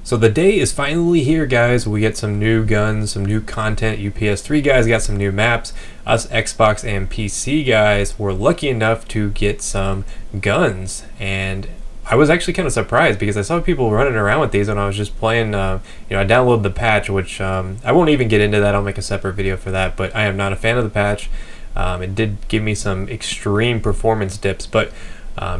So the day is finally here, guys. We get some new guns, some new content. You PS3 guys got some new maps. Us Xbox and PC guys were lucky enough to get some guns, and I was actually kind of surprised because I saw people running around with these when I was just playing. I downloaded the patch, which I won't even get into that. I'll make a separate video for that, but I am not a fan of the patch. It did give me some extreme performance dips, but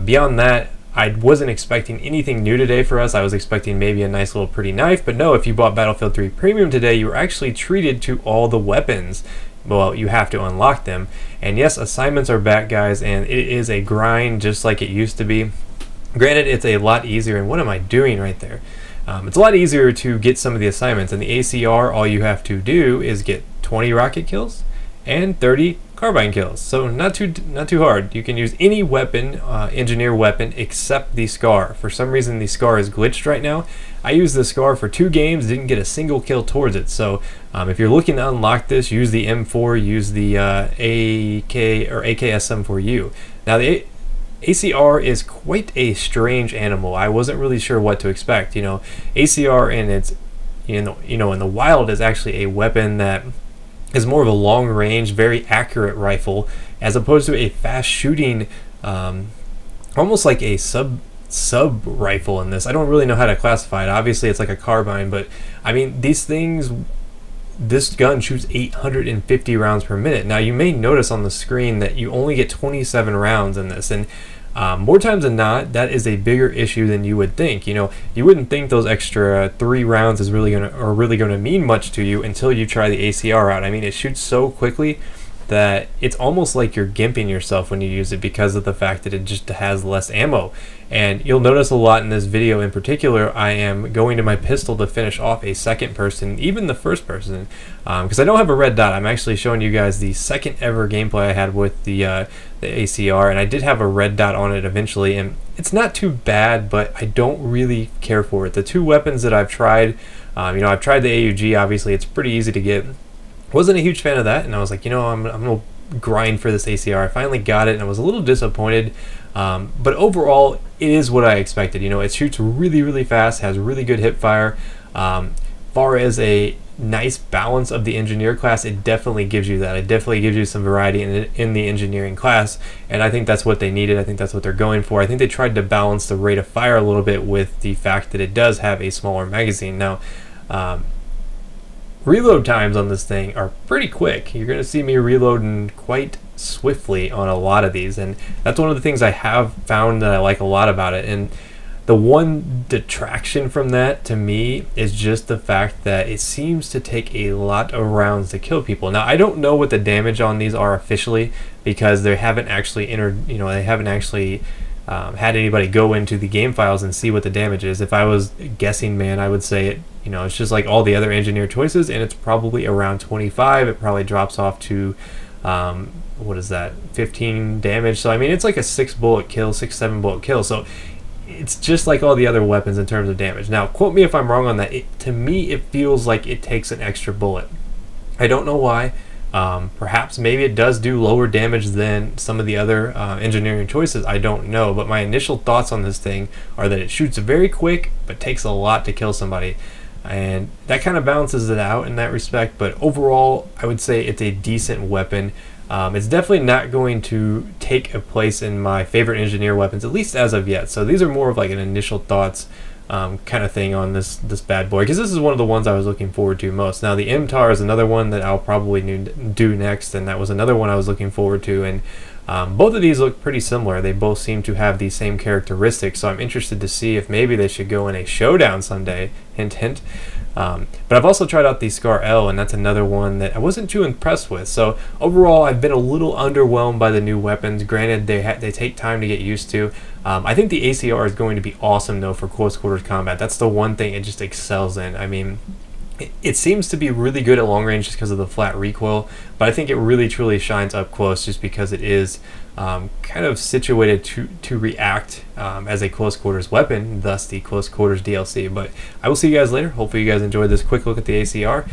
beyond that, I wasn't expecting anything new today for us. I was expecting maybe a nice little pretty knife, but no, if you bought Battlefield 3 Premium today, you were actually treated to all the weapons. Well, you have to unlock them. And yes, assignments are back, guys, and it is a grind just like it used to be. Granted, it's a lot easier, and what am I doing right there? It's a lot easier to get some of the assignments. In the ACW-R, all you have to do is get 20 rocket kills and 30 carbine kills. So not too hard. You can use any weapon, engineer weapon, except the SCAR. For some reason, the SCAR is glitched right now. I used the SCAR for 2 games, didn't get a single kill towards it. So if you're looking to unlock this, use the M4, use the AK or AKS-74U. Now the ACR is quite a strange animal. I wasn't really sure what to expect. You know, ACR in its in the wild is actually a weapon that is more of a long range, very accurate rifle, as opposed to a fast shooting, almost like a sub rifle in this. I don't really know how to classify it. Obviously it's like a carbine, but I mean, these things, this gun shoots 850 rounds per minute. Now you may notice on the screen that you only get 27 rounds in this, and more times than not, that is a bigger issue than you would think. You know, you wouldn't think those extra 3 rounds is really gonna mean much to you until you try the ACR out. I mean, it shoots so quickly that it's almost like you're gimping yourself when you use it because of the fact that it just has less ammo. And you'll notice a lot in this video in particular, I am going to my pistol to finish off a second person, even the first person, because I don't have a red dot. I'm actually showing you guys the second ever gameplay I had with the ACR, and I did have a red dot on it eventually, and it's not too bad, but I don't really care for it. The 2 weapons that I've tried, I've tried the AUG, obviously it's pretty easy to get. Wasn't a huge fan of that, and I was like, I'm gonna grind for this ACR. I finally got it, and I was a little disappointed, but overall it is what I expected. It shoots really fast, has really good hip fire. Far as a nice balance of the engineer class, it definitely gives you that. It definitely gives you some variety in the engineering class, and I think that's what they needed. I think that's what they're going for. I think they tried to balance the rate of fire a little bit with the fact that it does have a smaller magazine. Now reload times on this thing are pretty quick. You're going to see me reloading quite swiftly on a lot of these, and that's one of the things I have found that I like a lot about it. And the one detraction from that to me is just the fact that it seems to take a lot of rounds to kill people. Now I don't know what the damage on these are officially because they haven't actually entered, they haven't actually had anybody go into the game files and see what the damage is. If I was guessing, man, I would say it, it's just like all the other engineer choices, and it's probably around 25. It probably drops off to what is that, 15 damage. So I mean, it's like a 6-7 bullet kill. So it's just like all the other weapons in terms of damage. Now quote me if I'm wrong on that. To me it feels like it takes an extra bullet. I don't know why. Perhaps maybe it does do lower damage than some of the other engineering choices. I don't know, but my initial thoughts on this thing are that it shoots very quick but takes a lot to kill somebody, and that kind of balances it out in that respect. But overall, I would say it's a decent weapon. It's definitely not going to take a place in my favorite engineer weapons, at least as of yet. So these are more of like an initial thoughts kind of thing on this bad boy, because this is one of the ones I was looking forward to most. Now the MTAR is another one that I'll probably do next, and that was another one I was looking forward to. And both of these look pretty similar. They both seem to have the same characteristics, so I'm interested to see if maybe they should go in a showdown someday. Hint hint. But I've also tried out the SCAR L, and that's another one that I wasn't too impressed with. So overall, I've been a little underwhelmed by the new weapons. Granted, they take time to get used to. I think the ACR is going to be awesome though for close quarters combat. That's the one thing it just excels in. I mean, it seems to be really good at long range just because of the flat recoil, but I think it really truly shines up close just because it is kind of situated to react as a close quarters weapon, thus the close quarters DLC. But I will see you guys later. Hopefully you guys enjoyed this quick look at the ACR.